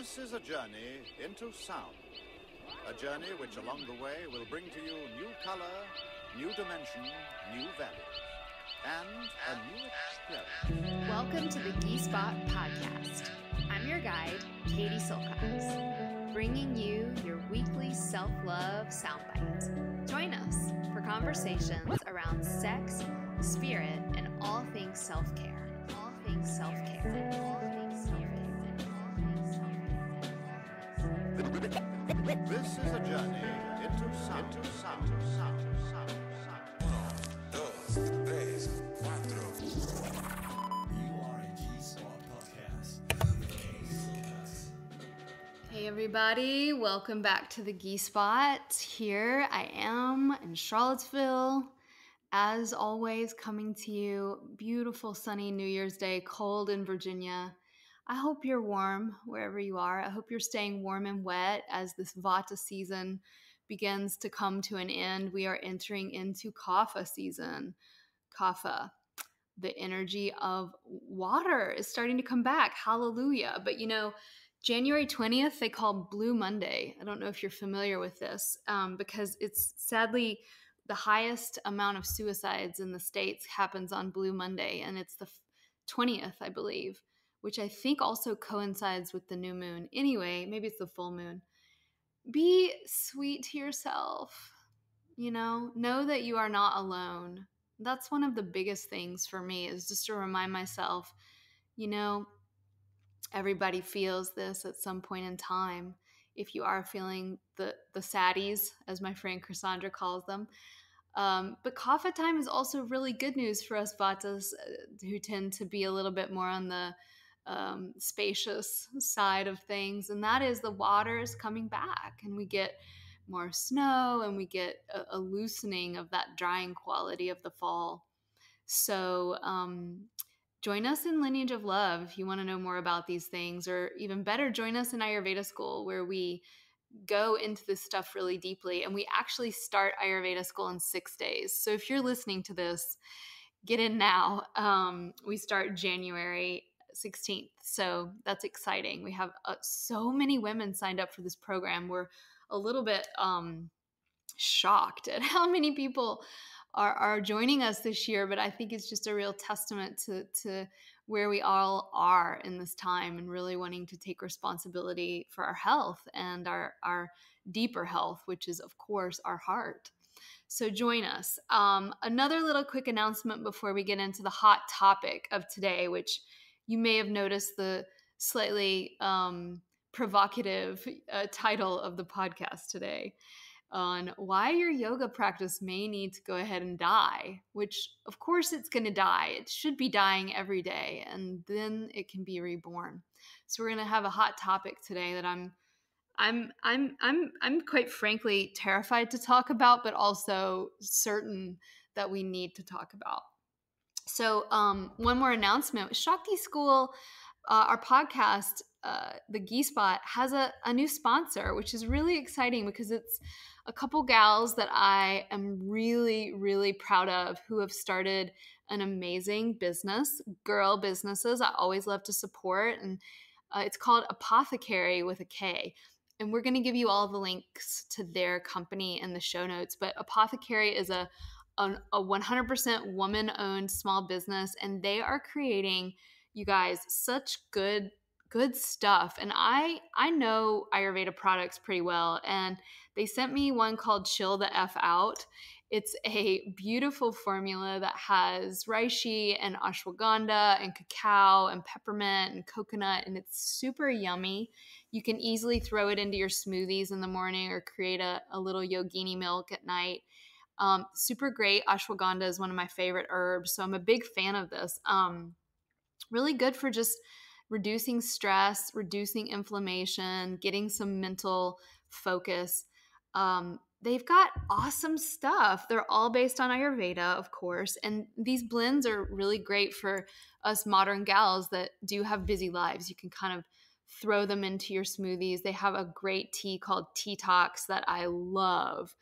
This is a journey into sound. A journey which along the way will bring to you new color, new dimension, new values, and a new experience. Welcome to the G-Spot Podcast. I'm your guide, Katie Silcox, bringing you your weekly self-love soundbite. Join us for conversations around sex, spirit, and all things self-care. All things self-care. All things self-care. This is a journey into sound. You are a G-Spot Podcast. Hey everybody, welcome back to the G-Spot. Here I am in Charlottesville, as always, coming to you. Beautiful sunny New Year's Day, cold in Virginia. I hope you're warm wherever you are. I hope you're staying warm and wet as this Vata season begins to come to an end. We are entering into Kapha season. Kapha, the energy of water, is starting to come back. Hallelujah. But you know, January 20th, they call Blue Monday. I don't know if you're familiar with this because it's sadly the highest amount of suicides in the States happens on Blue Monday. And it's the 20th, I believe, which I think also coincides with the new moon. Anyway, maybe it's the full moon. Be sweet to yourself. Know that you are not alone. That's one of the biggest things for me, is just to remind myself, everybody feels this at some point in time. If you are feeling the saddies, as my friend Cassandra calls them. But Kapha time is also really good news for us Vatas who tend to be a little bit more on the spacious side of things. And that is the water is coming back and we get more snow and we get a loosening of that drying quality of the fall. So join us in Lineage of Love if you want to know more about these things, or even better, join us in Ayurvedic School, where we go into this stuff really deeply. And we actually start Ayurveda School in 6 days. So if you're listening to this, get in now. We start January 16th. So that's exciting. We have so many women signed up for this program. We're a little bit shocked at how many people are joining us this year, but I think it's just a real testament to where we all are in this time and really wanting to take responsibility for our health and our deeper health, which is, of course, our heart. So join us. Another little quick announcement before we get into the hot topic of today, which you may have noticed the slightly provocative title of the podcast today, on why your yoga practice may need to go ahead and die, which of course it's going to die. It should be dying every day, and then it can be reborn. So we're going to have a hot topic today that I'm quite frankly terrified to talk about, but also certain that we need to talk about. So one more announcement. Shakti School, our podcast, the G-Spot, has a new sponsor, which is really exciting because it's a couple gals that I am really, really proud of who have started an amazing business, girl businesses I always love to support. And it's called Apothecary with a K. And we're going to give you all the links to their company in the show notes. But Apothecary is a 100% woman-owned small business, and they are creating, you guys, such good stuff. And I know Ayurveda products pretty well, and they sent me one called Chill the F Out. It's a beautiful formula that has reishi and ashwagandha and cacao and peppermint and coconut, and it's super yummy. You can easily throw it into your smoothies in the morning or create a little yogini milk at night. Super great. Ashwagandha is one of my favorite herbs, so I'm a big fan of this. Really good for just reducing stress, reducing inflammation, getting some mental focus. They've got awesome stuff. They're all based on Ayurveda, of course, and these blends are really great for us modern gals that do have busy lives. You can kind of throw them into your smoothies. They have a great tea called Tea Talks that I love.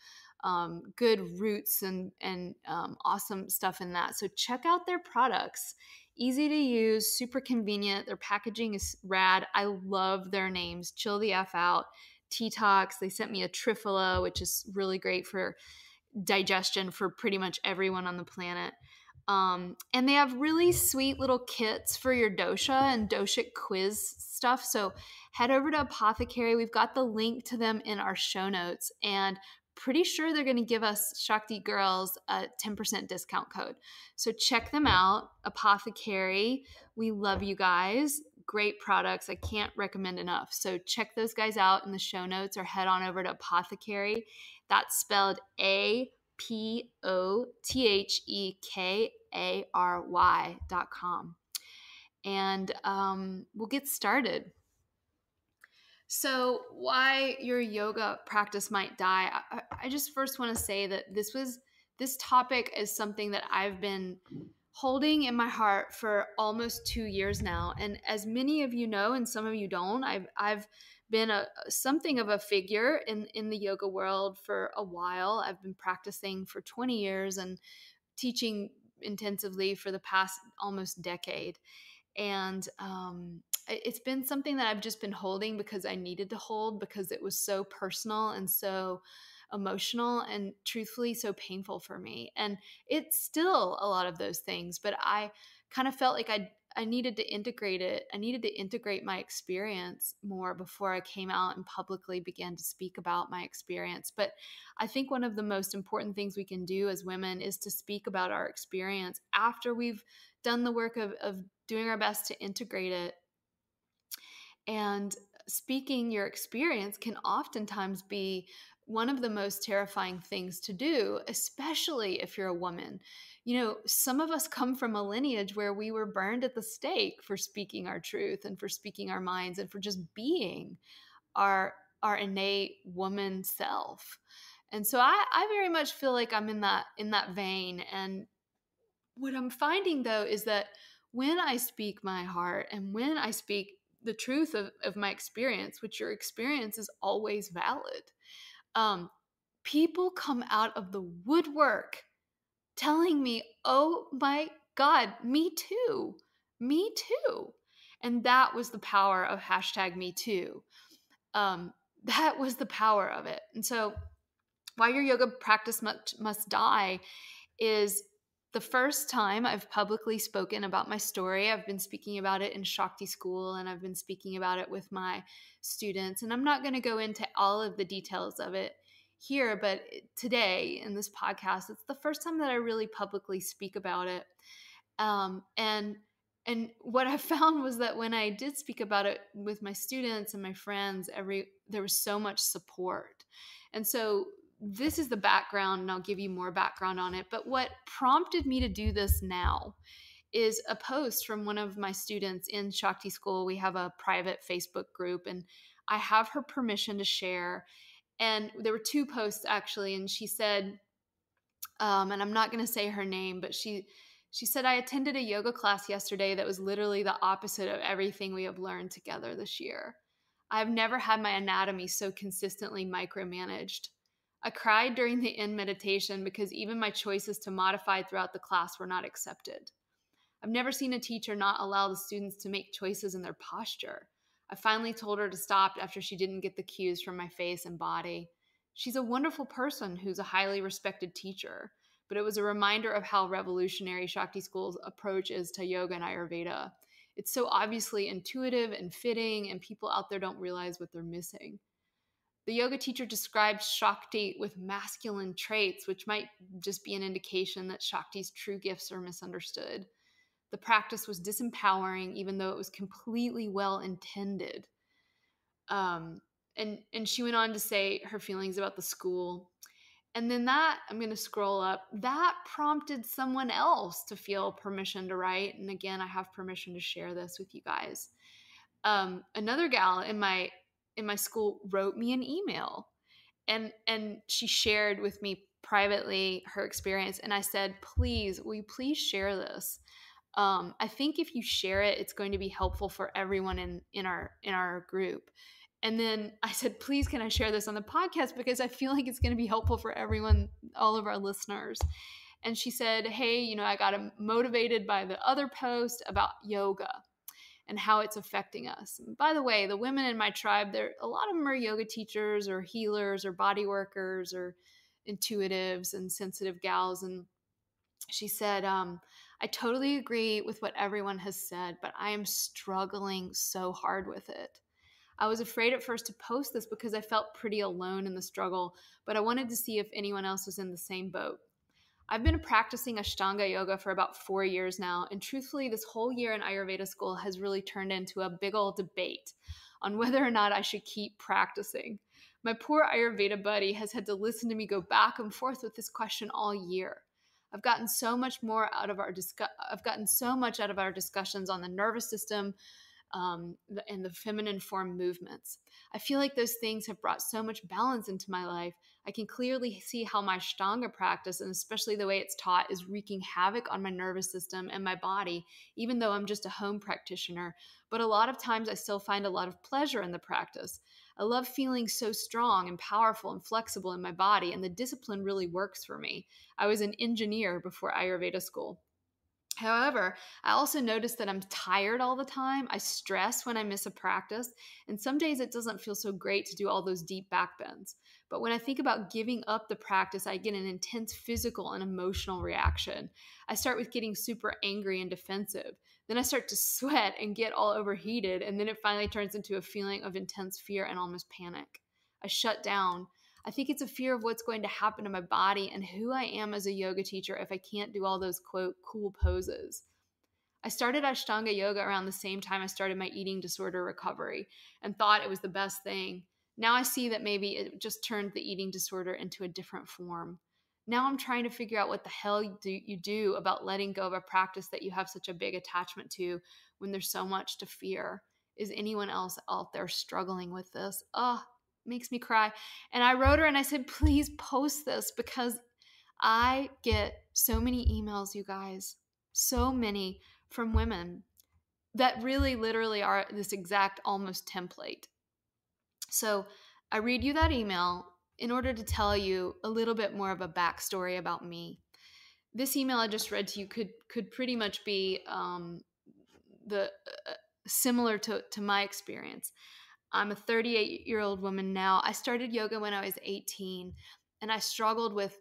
good roots and awesome stuff in that. So check out their products. Easy to use, super convenient. Their packaging is rad. I love their names. Chill the F Out, T-Tox. They sent me a Triphala, which is really great for digestion for pretty much everyone on the planet. And they have really sweet little kits for your dosha and doshic quiz stuff. So head over to Apothecary. We've got the link to them in our show notes, and pretty sure they're going to give us Shakti Girls a 10% discount code. So check them out, Apothecary. We love you guys. Great products. I can't recommend enough. So check those guys out in the show notes or head on over to Apothecary. That's spelled APOTHEKARY.com. And we'll get started. So why your yoga practice might die. I just first want to say that this topic is something that I've been holding in my heart for almost 2 years now. And as many of you know, and some of you don't, I've been something of a figure in the yoga world for a while. I've been practicing for 20 years and teaching intensively for the past almost decade. And it's been something that I've just been holding because I needed to hold, because it was so personal and so emotional and truthfully so painful for me. And it's still a lot of those things, but I kind of felt like I needed to integrate it. I needed to integrate my experience more before I came out and publicly began to speak about my experience. But I think one of the most important things we can do as women is to speak about our experience after we've done the work of doing our best to integrate it. And speaking your experience can oftentimes be one of the most terrifying things to do, especially if you're a woman. You know, some of us come from a lineage where we were burned at the stake for speaking our truth and for speaking our minds and for just being our innate woman self. And so I very much feel like I'm in that vein. And what I'm finding though is that when I speak my heart and when I speak the truth of my experience, which your experience is always valid, people come out of the woodwork telling me, oh my God, me too. Me too. And that was the power of #MeToo. That was the power of it. And so why your yoga practice must die is the first time I've publicly spoken about my story. I've been speaking about it in Shakti School, and I've been speaking about it with my students. And I'm not going to go into all of the details of it here, but today in this podcast, it's the first time that I really publicly speak about it. And what I found was that when I did speak about it with my students and my friends, there was so much support. And so this is the background, and I'll give you more background on it. But what prompted me to do this now is a post from one of my students in Shakti School. We have a private Facebook group, and I have her permission to share. And there were 2 posts actually, and she said, and I'm not going to say her name, but she said, I attended a yoga class yesterday that was literally the opposite of everything we have learned together this year. I've never had my anatomy so consistently micromanaged. I cried during the end meditation because even my choices to modify throughout the class were not accepted. I've never seen a teacher not allow the students to make choices in their posture. I finally told her to stop after she didn't get the cues from my face and body. She's a wonderful person who's a highly respected teacher, but it was a reminder of how revolutionary Shakti School's approach is to yoga and Ayurveda. It's so obviously intuitive and fitting, and people out there don't realize what they're missing. The yoga teacher described Shakti with masculine traits, which might just be an indication that Shakti's true gifts are misunderstood. The practice was disempowering, even though it was completely well-intended. And she went on to say her feelings about the school. And then I'm going to scroll up, that prompted someone else to feel permission to write. And again, I have permission to share this with you guys. Another gal in my school wrote me an email, and she shared with me privately her experience. And I said, please, will you please share this? I think if you share it, it's going to be helpful for everyone in our group. And then I said, please, can I share this on the podcast? Because I feel like it's going to be helpful for everyone, all of our listeners. And she said, hey, I got motivated by the other post about yoga and how it's affecting us. And by the way, the women in my tribe, a lot of them are yoga teachers or healers or body workers or intuitives and sensitive gals. And she said, I totally agree with what everyone has said, but I am struggling so hard with it. I was afraid at first to post this because I felt pretty alone in the struggle, but I wanted to see if anyone else was in the same boat. I've been practicing Ashtanga yoga for about 4 years now, and truthfully, this whole year in Ayurveda school has really turned into a big old debate on whether or not I should keep practicing. My poor Ayurveda buddy has had to listen to me go back and forth with this question all year. I've gotten so much out of our discussions on the nervous system, and the feminine form movements. I feel like those things have brought so much balance into my life. I can clearly see how my Ashtanga practice, and especially the way it's taught, is wreaking havoc on my nervous system and my body, even though I'm just a home practitioner. But a lot of times I still find a lot of pleasure in the practice. I love feeling so strong and powerful and flexible in my body, and the discipline really works for me. I was an engineer before Ayurveda school. However, I also notice that I'm tired all the time. I stress when I miss a practice, and some days it doesn't feel so great to do all those deep back bends. But when I think about giving up the practice, I get an intense physical and emotional reaction. I start with getting super angry and defensive. Then I start to sweat and get all overheated, and then it finally turns into a feeling of intense fear and almost panic. I shut down. I think it's a fear of what's going to happen to my body and who I am as a yoga teacher if I can't do all those, quote, cool poses. I started Ashtanga yoga around the same time I started my eating disorder recovery and thought it was the best thing. Now I see that maybe it just turned the eating disorder into a different form. Now I'm trying to figure out what the hell you do about letting go of a practice that you have such a big attachment to when there's so much to fear. Is anyone else out there struggling with this? Makes me cry. And I wrote her and I said, please post this, because I get so many emails, you guys, so many from women that really literally are this exact almost template. So I read you that email in order to tell you a little bit more of a backstory about me. This email I just read to you could pretty much be similar to my experience. I'm a 38-year-old woman now. I started yoga when I was 18, and I struggled with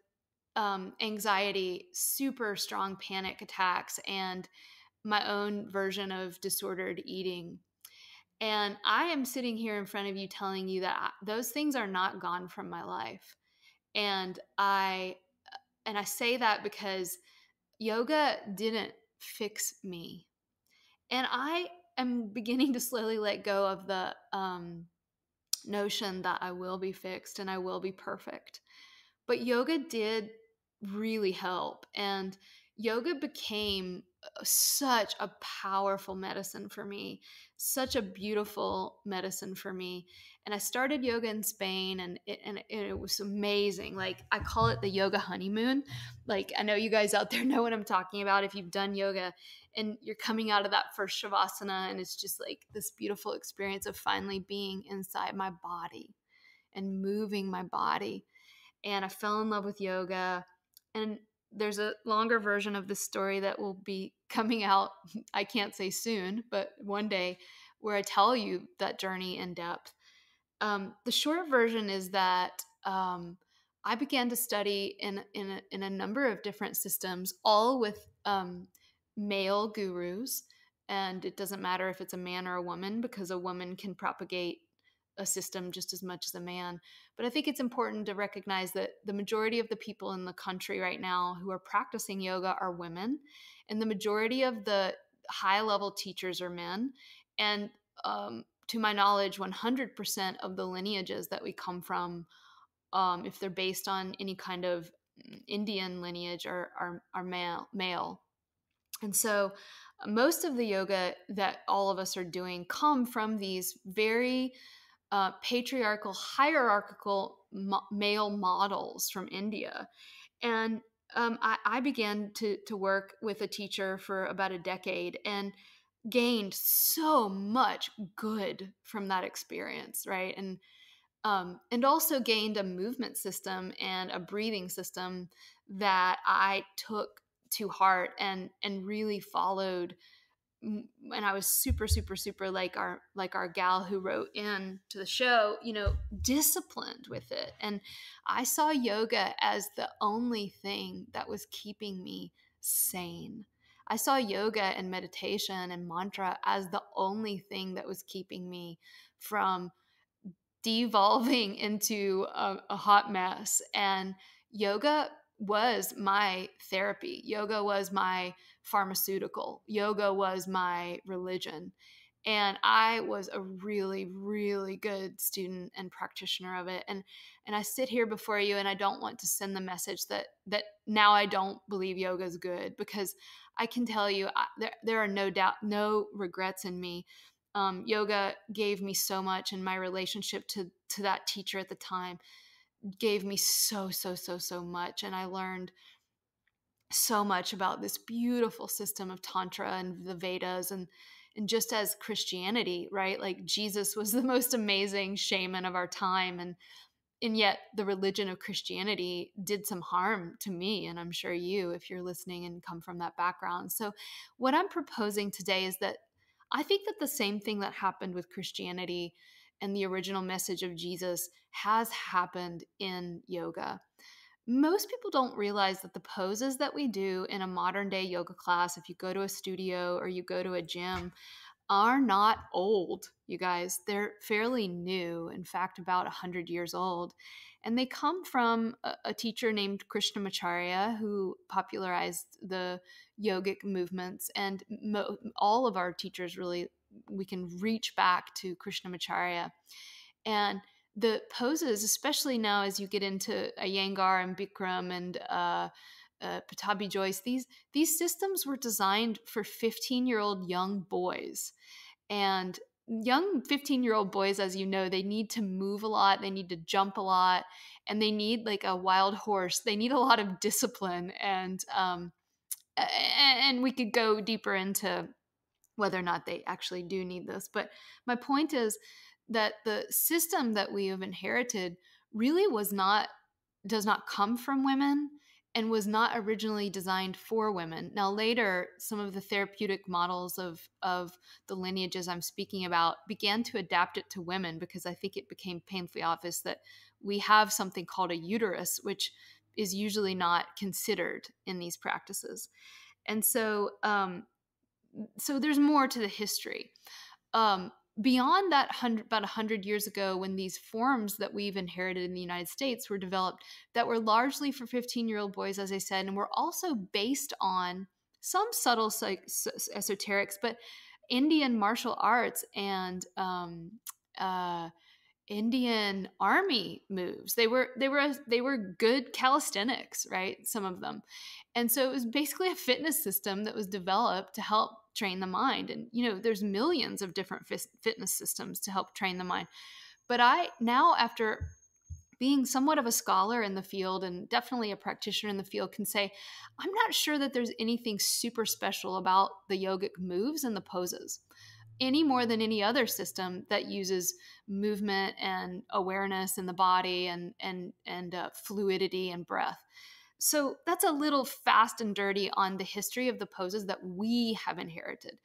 anxiety, super strong panic attacks, and my own version of disordered eating. And I am sitting here in front of you telling you that those things are not gone from my life. And I say that because yoga didn't fix me. And I am beginning to slowly let go of the notion that I will be fixed and I will be perfect. But yoga did really help. And yoga became such a powerful medicine for me, such a beautiful medicine for me. And I started yoga in Spain, and it was amazing. Like, I call it the yoga honeymoon. Like, I know you guys out there know what I'm talking about if you've done yoga and you're coming out of that first shavasana, and it's just like this beautiful experience of finally being inside my body and moving my body. And I fell in love with yoga. And there's a longer version of this story that will be coming out, I can't say soon, but one day, where I tell you that journey in depth. The short version is that I began to study in a number of different systems, all with male gurus. And it doesn't matter if it's a man or a woman, because a woman can propagate a system just as much as a man. But I think it's important to recognize that the majority of the people in the country right now who are practicing yoga are women, and the majority of the high-level teachers are men. And to my knowledge, 100% of the lineages that we come from, if they're based on any kind of Indian lineage, are male. And so most of the yoga that all of us are doing come from these very patriarchal, hierarchical male models from India. And I began to work with a teacher for about a decade. And gained so much good from that experience, right? And also gained a movement system and a breathing system that I took to heart and really followed. And I was super, super, super like our gal who wrote in to the show, disciplined with it. And I saw yoga as the only thing that was keeping me sane. I saw yoga and meditation and mantra as the only thing that was keeping me from devolving into a hot mess. And yoga was my therapy. Yoga was my pharmaceutical. Yoga was my religion. And I was a really, really good student and practitioner of it. And I sit here before you, and I don't want to send the message that now I don't believe yoga is good, because I can tell you there are no regrets in me. Yoga gave me so much, and my relationship to that teacher at the time gave me so much. And I learned so much about this beautiful system of Tantra and the Vedas, and just as Christianity, right? Like Jesus was the most amazing shaman of our time. And yet the religion of Christianity did some harm to me, and I'm sure you, if you're listening and come from that background. So what I'm proposing today is that I think that the same thing that happened with Christianity and the original message of Jesus has happened in yoga. Most people don't realize that the poses that we do in a modern day yoga class, if you go to a studio or you go to a gym, are not old, you guys. They're fairly new, in fact, about 100 years old. And they come from a teacher named Krishnamacharya, who popularized the yogic movements. And all of our teachers, really, we can reach back to Krishnamacharya. And the poses, especially now as you get into Iyengar and Bikram and Patabi Joyce, these systems were designed for 15-year-old young boys. And young 15-year-old boys, as you know, they need to move a lot, they need to jump a lot, and they need, like a wild horse, they need a lot of discipline. And we could go deeper into whether or not they actually do need this. But my point is that the system that we have inherited really does not come from women, and was not originally designed for women. Now, later, some of the therapeutic models of the lineages I'm speaking about began to adapt it to women, because I think it became painfully obvious that we have something called a uterus, which is usually not considered in these practices. And so there's more to the history. Beyond that, about 100 years ago, when these forms that we've inherited in the United States were developed, that were largely for 15-year-old boys, as I said, and were also based on some subtle esoterics, but Indian martial arts and Indian army moves. They were good calisthenics, right? Some of them. And so it was basically a fitness system that was developed to help train the mind. And, there's millions of different fitness systems to help train the mind. But I now, after being somewhat of a scholar in the field and definitely a practitioner in the field, can say, I'm not sure that there's anything super special about the yogic moves and the poses, any more than any other system that uses movement and awareness in the body and fluidity and breath. So that's a little fast and dirty on the history of the poses that we have inherited.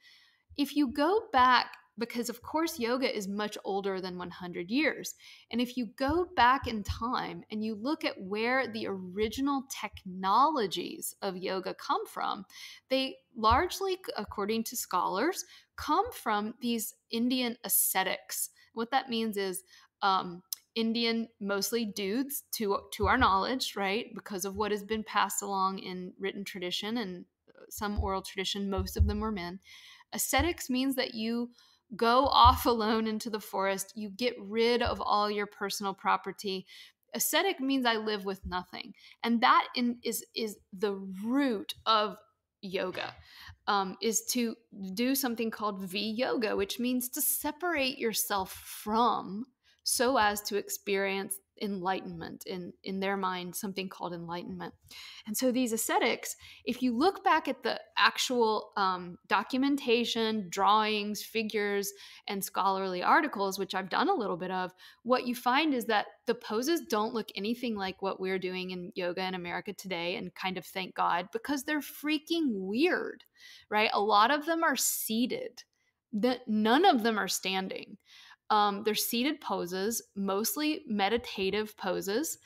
If you go back, because of course yoga is much older than 100 years, and if you go back in time and you look at where the original technologies of yoga come from, they largely, according to scholars, come from these Indian ascetics. What that means is Indian, mostly dudes, to our knowledge, right? Because of what has been passed along in written tradition and some oral tradition, most of them were men. Ascetics means that you go off alone into the forest. You get rid of all your personal property. Ascetic means I live with nothing. And that is the root of yoga, is to do something called Viyoga, which means to separate yourself from, so as to experience enlightenment, in their mind, something called enlightenment. And so these ascetics, if you look back at the actual documentation, drawings, figures, and scholarly articles, which I've done a little bit of, what you find is that the poses don't look anything like what we're doing in yoga in America today, and kind of thank God, because they're freaking weird, right? A lot of them are seated. None of them are standing. They're seated poses, mostly meditative poses.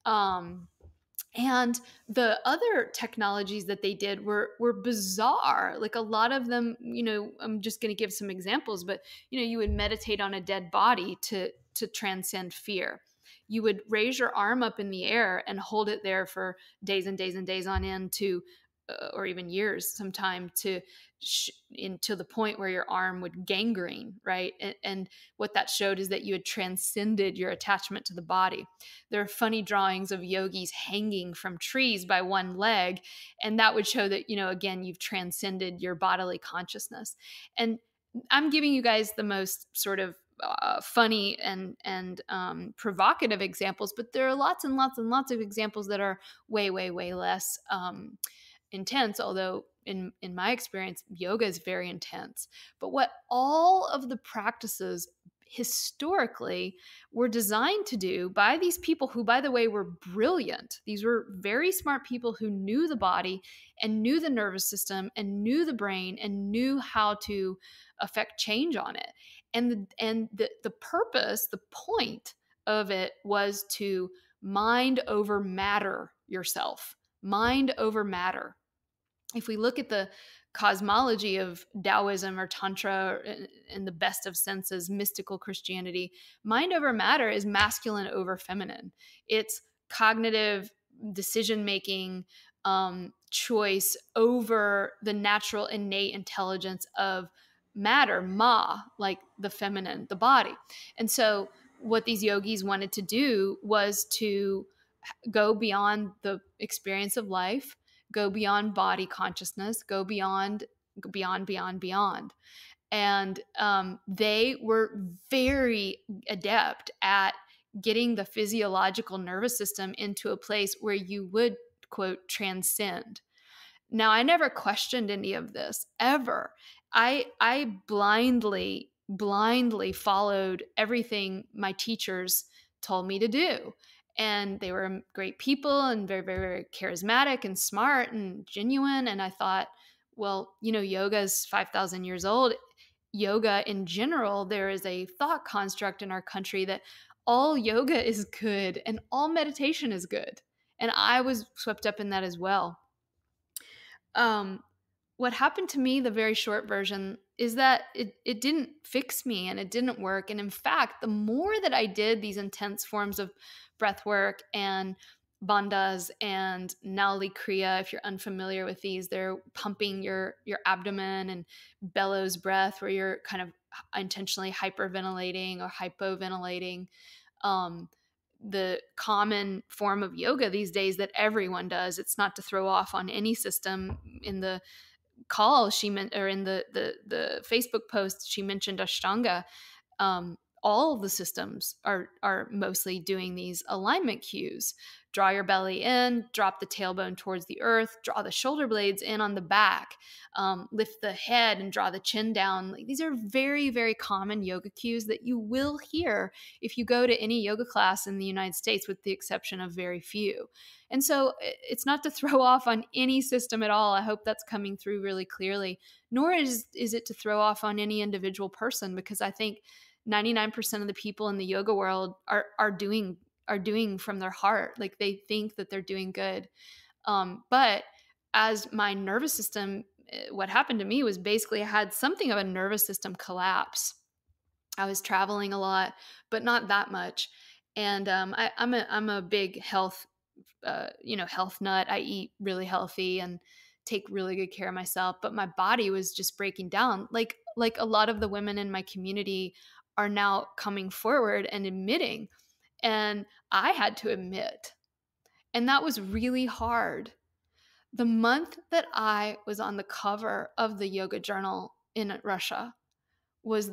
And the other technologies that they did were bizarre. Like a lot of them, I'm just going to give some examples, but you would meditate on a dead body to transcend fear. You would raise your arm up in the air and hold it there for days and days and days on end or even years sometime until the point where your arm would gangrene, right? And what that showed is that you had transcended your attachment to the body. There are funny drawings of yogis hanging from trees by one leg, and that would show that, again, you've transcended your bodily consciousness. And I'm giving you guys the most sort of funny and provocative examples, but there are lots and lots and lots of examples that are way, way, way less intense, although in my experience, yoga is very intense. But what all of the practices historically were designed to do by these people who, by the way, were brilliant. These were very smart people who knew the body and knew the nervous system and knew the brain and knew how to affect change on it. And the purpose, the point of it was to mind over matter yourself. Mind over matter. If we look at the cosmology of Taoism or Tantra in the best of senses, mystical Christianity, mind over matter is masculine over feminine. It's cognitive decision-making choice over the natural innate intelligence of matter, ma, like the feminine, the body. And so what these yogis wanted to do was to go beyond the experience of life, go beyond body consciousness, go beyond. And they were very adept at getting the physiological nervous system into a place where you would, quote, transcend. Now, I never questioned any of this, ever. I blindly followed everything my teachers told me to do. And they were great people and very, very, very charismatic and smart and genuine. And I thought, well, yoga is 5,000 years old. Yoga in general, there is a thought construct in our country that all yoga is good and all meditation is good. And I was swept up in that as well. What happened to me, the very short version, is that it didn't fix me and it didn't work. And in fact, the more that I did these intense forms of breath work and Bondas and Nauli Kriya, if you're unfamiliar with these, they're pumping your abdomen and bellows breath where you're kind of intentionally hyperventilating or hypoventilating. The common form of yoga these days that everyone does. It's not to throw off on any system. In the call she meant, or in the Facebook post, she mentioned Ashtanga. All of the systems are mostly doing these alignment cues. Draw your belly in, drop the tailbone towards the earth, draw the shoulder blades in on the back, lift the head and draw the chin down. These are very, very common yoga cues that you will hear if you go to any yoga class in the United States, with the exception of very few. And so it's not to throw off on any system at all. I hope that's coming through really clearly. Nor is it to throw off on any individual person, because I think 99% of the people in the yoga world are doing from their heart. Like they think that they're doing good. But as my nervous system, what happened to me was basically I had something of a nervous system collapse. I was traveling a lot, but not that much. And I'm a big health nut. I eat really healthy and take really good care of myself, but my body was just breaking down. Like a lot of the women in my community are now coming forward and admitting, and I had to admit, and that was really hard. The month that I was on the cover of the Yoga Journal in Russia was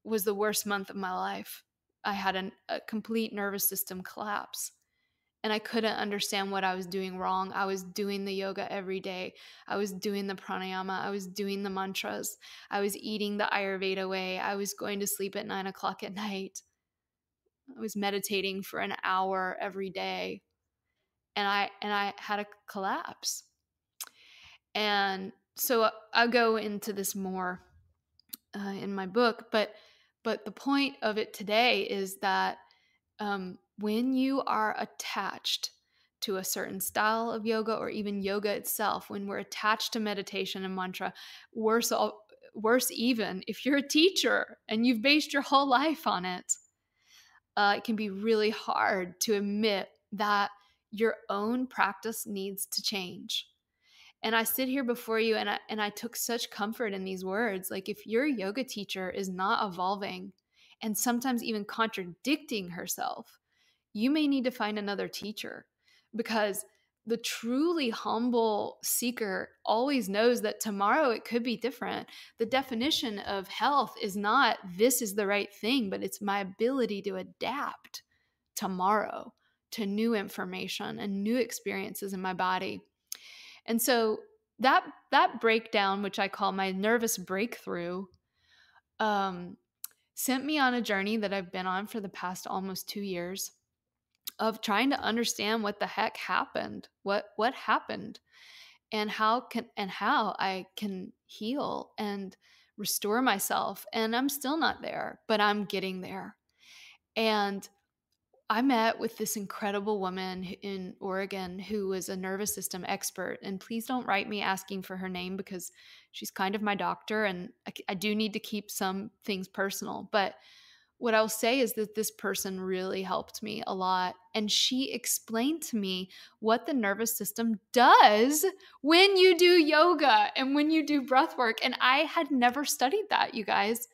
the worst month of my life. I had a complete nervous system collapse. And I couldn't understand what I was doing wrong. I was doing the yoga every day. I was doing the pranayama. I was doing the mantras. I was eating the Ayurveda way. I was going to sleep at 9 o'clock at night. I was meditating for an hour every day. And I had a collapse. And so I'll go into this more in my book. But the point of it today is that when you are attached to a certain style of yoga, or even yoga itself, when we're attached to meditation and mantra, worse even if you're a teacher and you've based your whole life on it, it can be really hard to admit that your own practice needs to change. And I sit here before you and I took such comfort in these words. Like, if your yoga teacher is not evolving and sometimes even contradicting herself, you may need to find another teacher, because the truly humble seeker always knows that tomorrow it could be different. The definition of health is not this is the right thing, but it's my ability to adapt tomorrow to new information and new experiences in my body. And so that breakdown, which I call my nervous breakthrough, sent me on a journey that I've been on for the past almost 2 years of trying to understand what the heck happened, what happened, and how I can heal and restore myself. And I'm still not there, but I'm getting there. And I met with this incredible woman in Oregon who was a nervous system expert. And please don't write me asking for her name, because she's kind of my doctor, and I do need to keep some things personal. But what I'll say is that this person really helped me a lot. And she explained to me what the nervous system does when you do yoga and when you do breath work. And I had never studied that, you guys.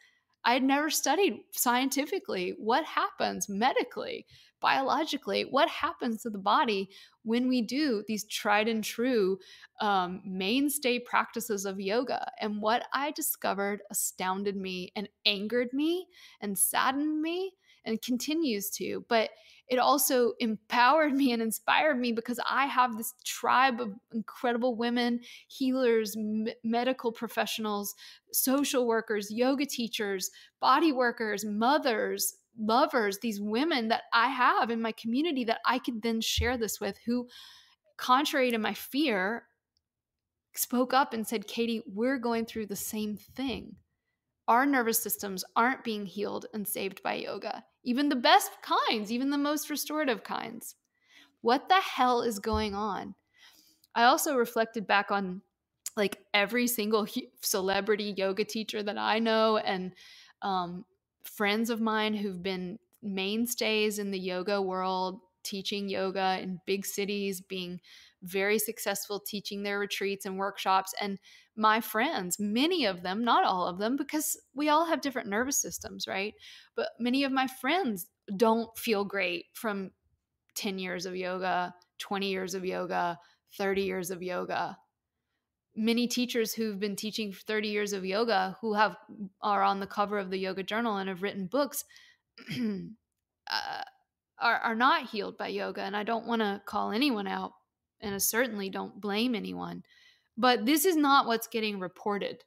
I had never studied scientifically what happens medically, biologically, what happens to the body when we do these tried and true mainstay practices of yoga. And what I discovered astounded me and angered me and saddened me and continues to. But it also empowered me and inspired me, because I have this tribe of incredible women, healers, medical professionals, social workers, yoga teachers, body workers, mothers, lovers, these women that I have in my community that I could then share this with, who, contrary to my fear, spoke up and said, Katie, we're going through the same thing. Our nervous systems aren't being healed and saved by yoga, even the best kinds, even the most restorative kinds. What the hell is going on? I also reflected back on like every single celebrity yoga teacher that I know, and friends of mine who've been mainstays in the yoga world, teaching yoga in big cities, being very successful teaching their retreats and workshops. And my friends, many of them, not all of them, because we all have different nervous systems, right? But many of my friends don't feel great from 10 years of yoga, 20 years of yoga, 30 years of yoga. Many teachers who've been teaching for 30 years of yoga, who are on the cover of the Yoga Journal and have written books, are not healed by yoga. And I don't want to call anyone out, and I certainly don't blame anyone. But this is not what's getting reported.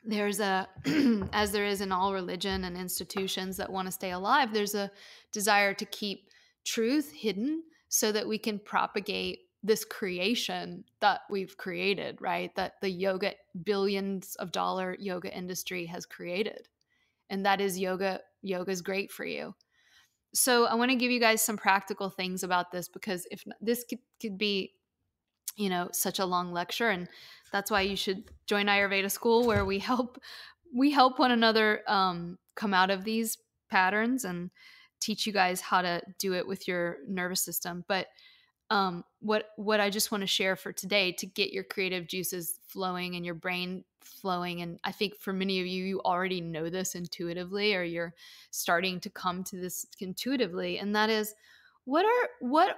There's as there is in all religion and institutions that want to stay alive, there's a desire to keep truth hidden so that we can propagate this creation that we've created, right? That the yoga, billions of dollar yoga industry has created. And that is yoga. Yoga is great for you. So I want to give you guys some practical things about this, because if this could be, such a long lecture, and that's why you should join Ayurvedic School, where we help one another come out of these patterns and teach you guys how to do it with your nervous system. But what I just want to share for today, to get your creative juices flowing and your brain flowing, and I think for many of you already know this intuitively, or you're starting to come to this intuitively, and that is, what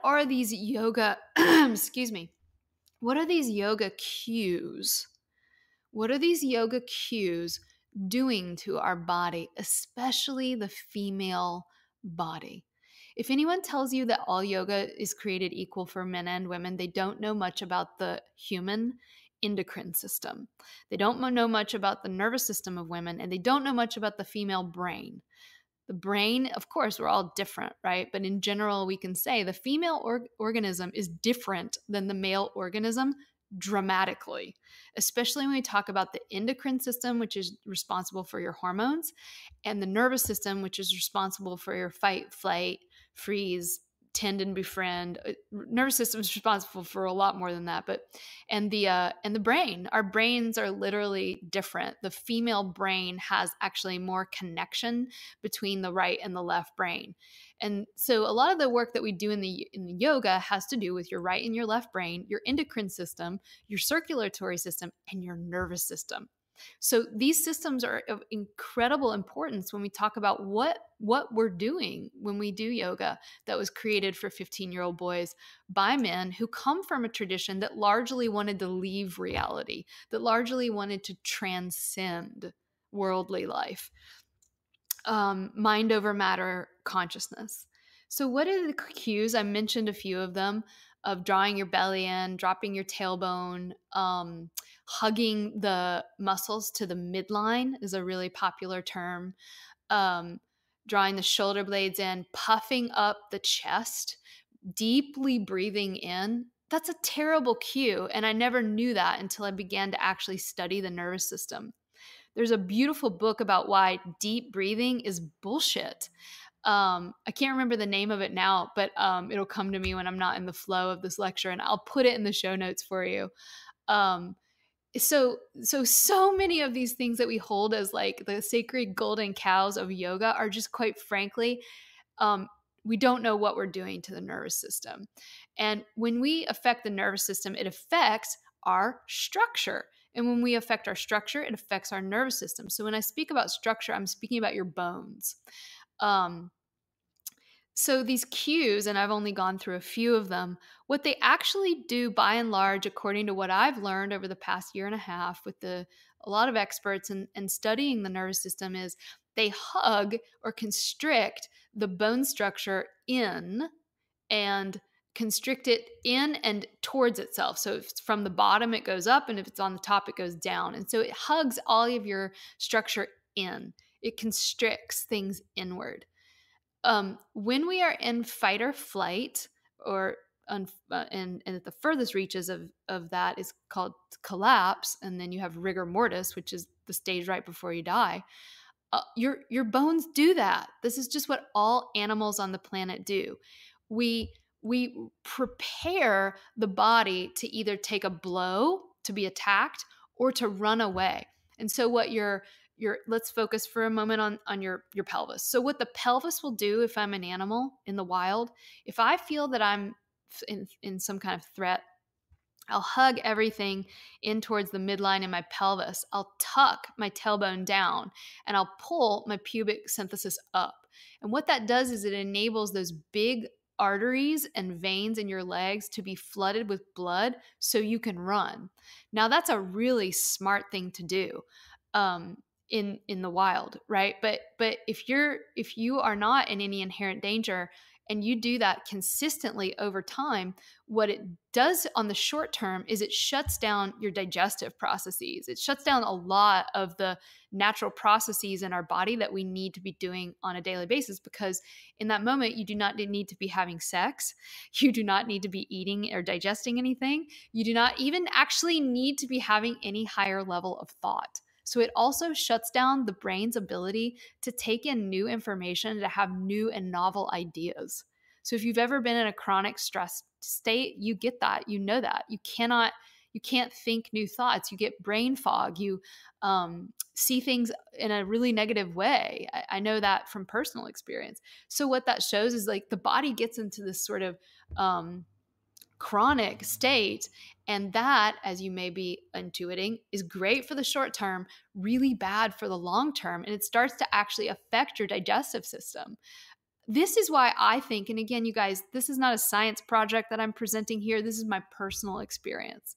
are these yoga excuse me, what are these yoga cues? What are these yoga cues doing to our body, especially the female body. If anyone tells you that all yoga is created equal for men and women, they don't know much about the human endocrine system. They don't know much about the nervous system of women, and they don't know much about the female brain. The brain, of course, we're all different, right? But in general, we can say the female organism is different than the male organism dramatically, especially when we talk about the endocrine system, which is responsible for your hormones, and the nervous system, which is responsible for your fight, flight, freeze, tend and befriend. Nervous system is responsible for a lot more than that, but and the brain. Our brains are literally different. The female brain has actually more connection between the right and the left brain. And so a lot of the work that we do in the yoga has to do with your right and your left brain, your endocrine system, your circulatory system, and your nervous system. So these systems are of incredible importance when we talk about what we're doing when we do yoga that was created for 15-year-old boys by men who come from a tradition that largely wanted to leave reality, that largely wanted to transcend worldly life, mind over matter consciousness. So what are the cues? I mentioned a few of them, of drawing your belly in, dropping your tailbone, hugging the muscles to the midline is a really popular term. Drawing the shoulder blades in, puffing up the chest, deeply breathing in. That's a terrible cue. And I never knew that until I began to actually study the nervous system. There's a beautiful book about why deep breathing is bullshit. I can't remember the name of it now, but it'll come to me when I'm not in the flow of this lecture, and I'll put it in the show notes for you. So many of these things that we hold as like the sacred golden cows of yoga are just, quite frankly, we don't know what we're doing to the nervous system. And when we affect the nervous system, it affects our structure. And when we affect our structure, it affects our nervous system. So when I speak about structure, I'm speaking about your bones. So these cues, and I've only gone through a few of them, what they actually do by and large, according to what I've learned over the past year and a half with a lot of experts and studying the nervous system, is they hug or constrict the bone structure in and constrict it in and towards itself. So if it's from the bottom, it goes up, and if it's on the top, it goes down. And so it hugs all of your structure in. It constricts things inward. When we are in fight or flight, or and at the furthest reaches of that is called collapse, and then you have rigor mortis, which is the stage right before you die. Your bones do that. This is just what all animals on the planet do. We prepare the body to either take a blow, to be attacked, or to run away. And so what let's focus for a moment on your pelvis. So what the pelvis will do, if I'm an animal in the wild, if I feel that I'm in some kind of threat, I'll hug everything in towards the midline in my pelvis. I'll tuck my tailbone down, and I'll pull my pubic symphysis up. And what that does is it enables those big arteries and veins in your legs to be flooded with blood so you can run. Now, that's a really smart thing to do in the wild, right? But if you are not in any inherent danger, and you do that consistently over time, what it does on the short term is it shuts down your digestive processes. It shuts down a lot of the natural processes in our body that we need to be doing on a daily basis, because in that moment, you do not need to be having sex. You do not need to be eating or digesting anything. You do not even actually need to be having any higher level of thought. So it also shuts down the brain's ability to take in new information, to have new and novel ideas. So if you've ever been in a chronic stress state, you get that, you know that. You can't think new thoughts. You get brain fog. You see things in a really negative way. I know that from personal experience. So what that shows is like the body gets into this sort of chronic state. And that, as you may be intuiting, is great for the short term, really bad for the long term. And it starts to actually affect your digestive system. This is why I think, and again, you guys, this is not a science project that I'm presenting here. This is my personal experience.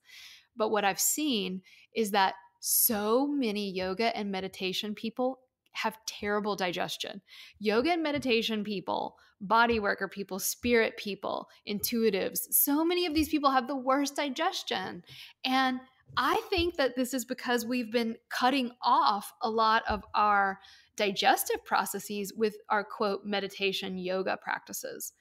But what I've seen is that so many yoga and meditation people have terrible digestion. Yoga and meditation people, body worker people, spirit people, intuitives, so many of these people have the worst digestion. And I think that this is because we've been cutting off a lot of our digestive processes with our quote meditation yoga practices.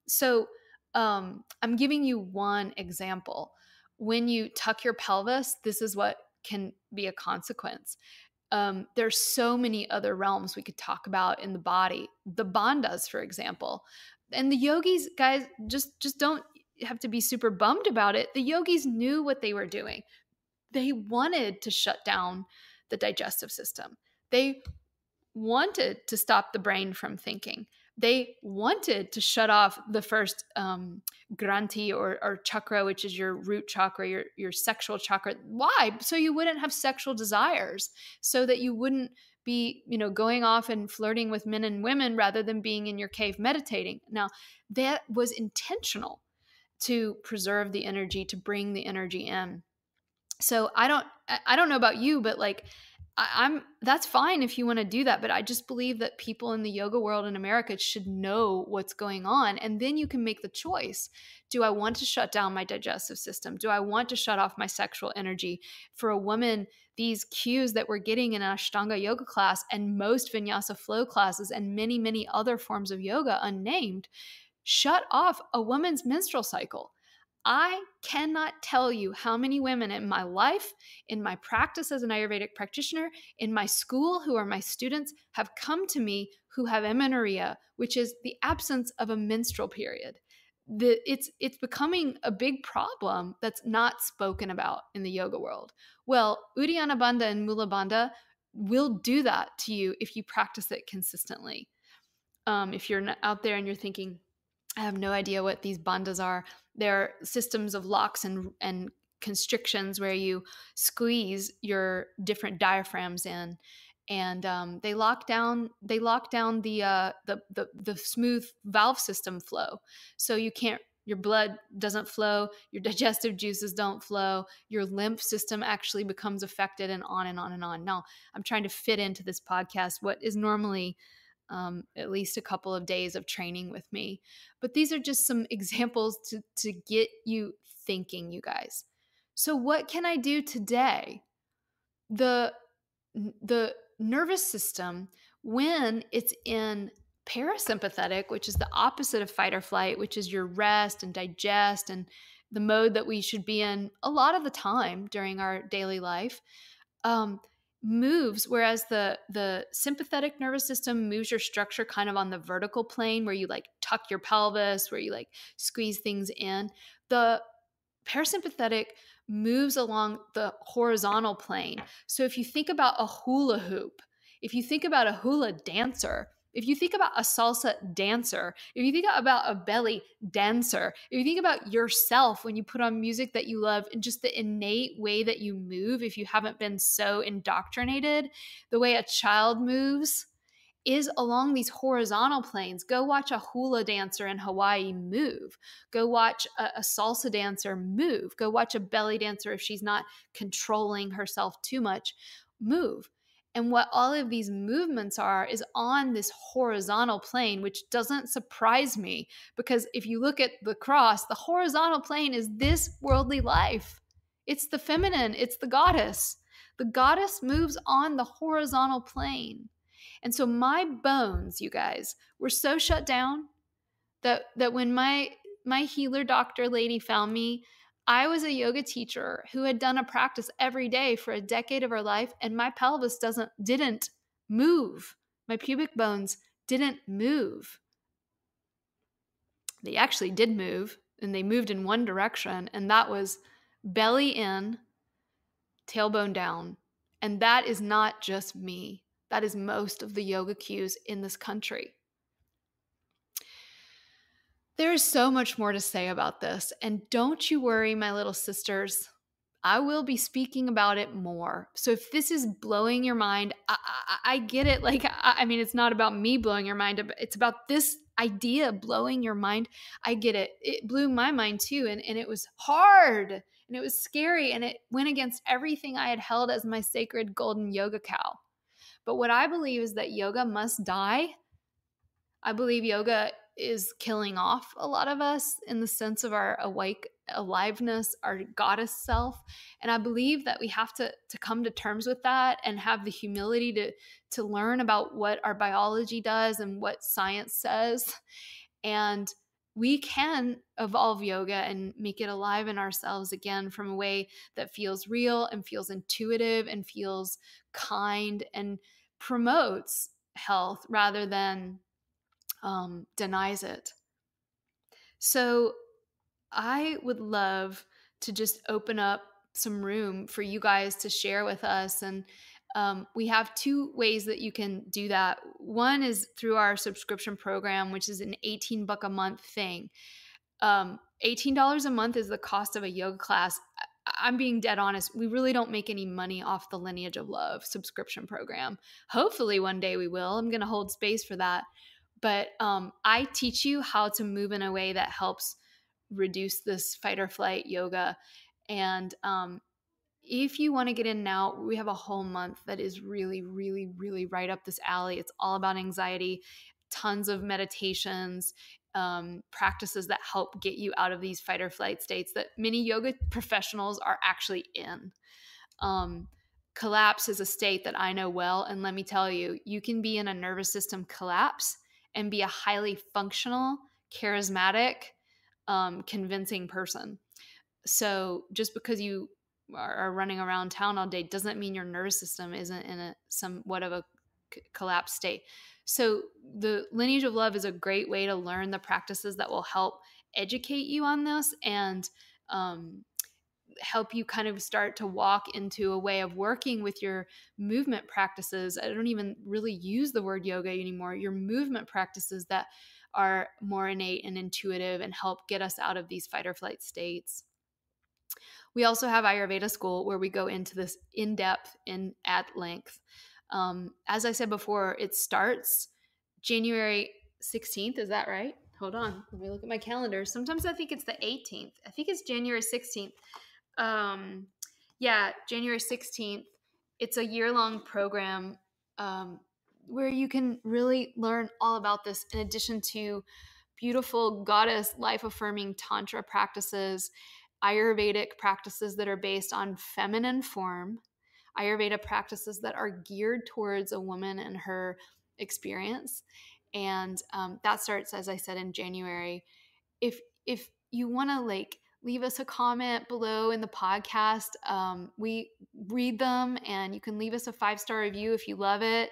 So I'm giving you one example. When you tuck your pelvis, this is what can be a consequence. There's so many other realms we could talk about in the body. The Bondas, for example. And the yogis, guys, just don't have to be super bummed about it. The yogis knew what they were doing. They wanted to shut down the digestive system. They wanted to stop the brain from thinking. They wanted to shut off the first granthi or chakra, which is your root chakra, your sexual chakra. Why? So you wouldn't have sexual desires, so that you wouldn't be, going off and flirting with men and women rather than being in your cave meditating. Now, that was intentional to preserve the energy, to bring the energy in. So I don't know about you, but like I'm that's fine if you want to do that, but I just believe that people in the yoga world in America should know what's going on, and then you can make the choice. Do I want to shut down my digestive system? Do I want to shut off my sexual energy? For a woman, these cues that we're getting in an Ashtanga yoga class and most vinyasa flow classes and many, many other forms of yoga unnamed shut off a woman's menstrual cycle. I cannot tell you how many women in my life, in my practice as an Ayurvedic practitioner, in my school who are my students, have come to me who have amenorrhea, which is the absence of a menstrual period. It's becoming a big problem that's not spoken about in the yoga world. Well, Uddiyana Bandha and Mula Bandha will do that to you if you practice it consistently. If you're out there and you're thinking, I have no idea what these bandhas are. They're systems of locks and constrictions where you squeeze your different diaphragms in, and they lock down the smooth valve system flow. So your blood doesn't flow, your digestive juices don't flow, your lymph system actually becomes affected, and on and on and on. Now, I'm trying to fit into this podcast what is normally at least a couple of days of training with me. But these are just some examples to get you thinking, you guys. So what can I do today? The nervous system, when it's in parasympathetic, which is the opposite of fight or flight, which is your rest and digest and the mode that we should be in a lot of the time during our daily life, moves, whereas the sympathetic nervous system moves your structure kind of on the vertical plane where you like tuck your pelvis, where you like squeeze things in. The parasympathetic moves along the horizontal plane. So if you think about a hula hoop, if you think about a hula dancer, if you think about a salsa dancer, if you think about a belly dancer, if you think about yourself when you put on music that you love and just the innate way that you move, if you haven't been so indoctrinated, the way a child moves is along these horizontal planes. Go watch a hula dancer in Hawaii move. Go watch a salsa dancer move. Go watch a belly dancer, if she's not controlling herself too much, move. And what all of these movements are is on this horizontal plane, which doesn't surprise me, because if you look at the cross, the horizontal plane is this worldly life. It's the feminine, it's the goddess. The goddess moves on the horizontal plane. And so my bones, you guys, were so shut down that when my healer doctor lady found me, I was a yoga teacher who had done a practice every day for a decade of her life, and my pelvis didn't move. My pubic bones didn't move. They actually did move, and they moved in one direction, and that was belly in, tailbone down. And that is not just me. That is most of the yoga cues in this country. There is so much more to say about this, and don't you worry, my little sisters. I will be speaking about it more. So if this is blowing your mind, I get it. Like, I mean, it's not about me blowing your mind. It's about this idea blowing your mind. I get it. It blew my mind too, and it was hard. And and it was scary, and it went against everything I had held as my sacred golden yoga cow. But what I believe is that yoga must die. I believe yoga is killing off a lot of us in the sense of our awake aliveness, our goddess self. And I believe that we have to come to terms with that and have the humility to learn about what our biology does and what science says. And we can evolve yoga and make it alive in ourselves again from a way that feels real and feels intuitive and feels kind and promotes health rather than denies it. So I would love to just open up some room for you guys to share with us. And we have two ways that you can do that. One is through our subscription program, which is an $18 a month thing. $18 a month is the cost of a yoga class. I'm being dead honest. We really don't make any money off the Lineage of Love subscription program. Hopefully one day we will. I'm going to hold space for that. But I teach you how to move in a way that helps reduce this fight or flight yoga. And if you want to get in now, we have a whole month that is really, really, really right up this alley. It's all about anxiety, tons of meditations, practices that help get you out of these fight or flight states that many yoga professionals are actually in. Collapse is a state that I know well. And let me tell you, you can be in a nervous system collapse and be a highly functional, charismatic, convincing person. So just because you are running around town all day doesn't mean your nervous system isn't in a somewhat of a collapsed state. So the Lineage of Love is a great way to learn the practices that will help educate you on this and help you kind of start to walk into a way of working with your movement practices. I don't even really use the word yoga anymore. Your movement practices that are more innate and intuitive and help get us out of these fight or flight states. We also have Ayurvedic School, where we go into this in depth and at length. As I said before, it starts January 16th. Is that right? Hold on. Let me look at my calendar. Sometimes I think it's the 18th. I think it's January 16th. January 16th. It's a year-long program where you can really learn all about this in addition to beautiful goddess life-affirming tantra practices, Ayurvedic practices that are based on feminine form, Ayurveda practices that are geared towards a woman and her experience. And that starts, as I said, in January. If you want to leave us a comment below in the podcast, we read them, and you can leave us a 5-star review if you love it.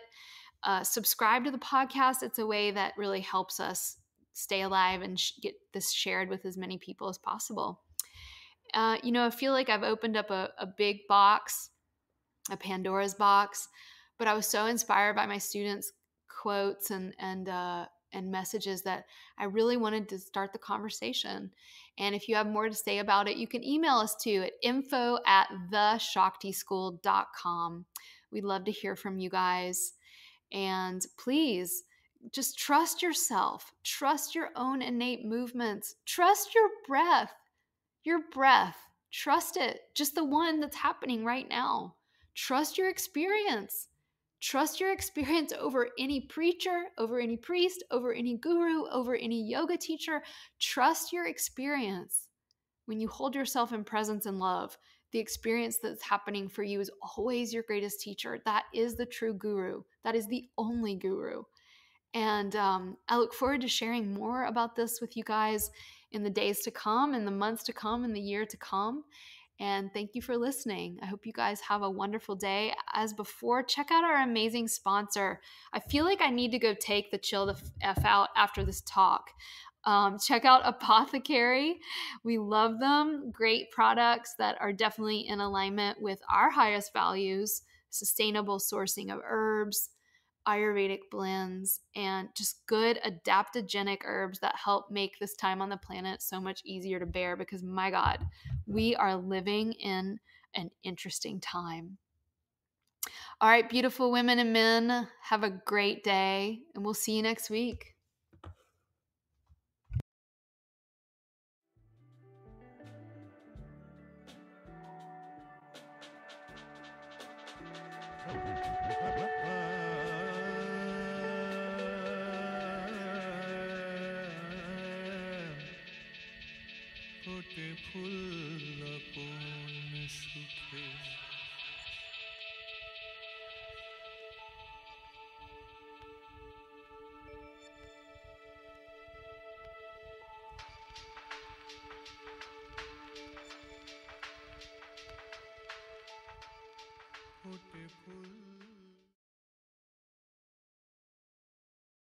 Subscribe to the podcast. It's a way that really helps us stay alive and get this shared with as many people as possible. I feel like I've opened up a big box, a Pandora's box, but I was so inspired by my students' quotes and messages that I really wanted to start the conversation. And if you have more to say about it, you can email us too at info@theshaktischool.com. We'd love to hear from you guys. And please just trust yourself. Trust your own innate movements. Trust your breath. Your breath. Trust it. Just the one that's happening right now. Trust your experience. Trust your experience over any preacher, over any priest, over any guru, over any yoga teacher. Trust your experience. When you hold yourself in presence and love, the experience that's happening for you is always your greatest teacher. That is the true guru. That is the only guru. And I look forward to sharing more about this with you guys in the days to come, in the months to come, in the year to come. And thank you for listening. I hope you guys have a wonderful day. As before, check out our amazing sponsor. I feel like I need to go take the chill the F out after this talk. Check out Apothecary. We love them. Great products that are definitely in alignment with our highest values, sustainable sourcing of herbs, Ayurvedic blends, and just good adaptogenic herbs that help make this time on the planet so much easier to bear, because my God, we are living in an interesting time. All right, beautiful women and men, have a great day, and we'll see you next week. फूटे फूल अपूर्ण सुखे फूटे फूल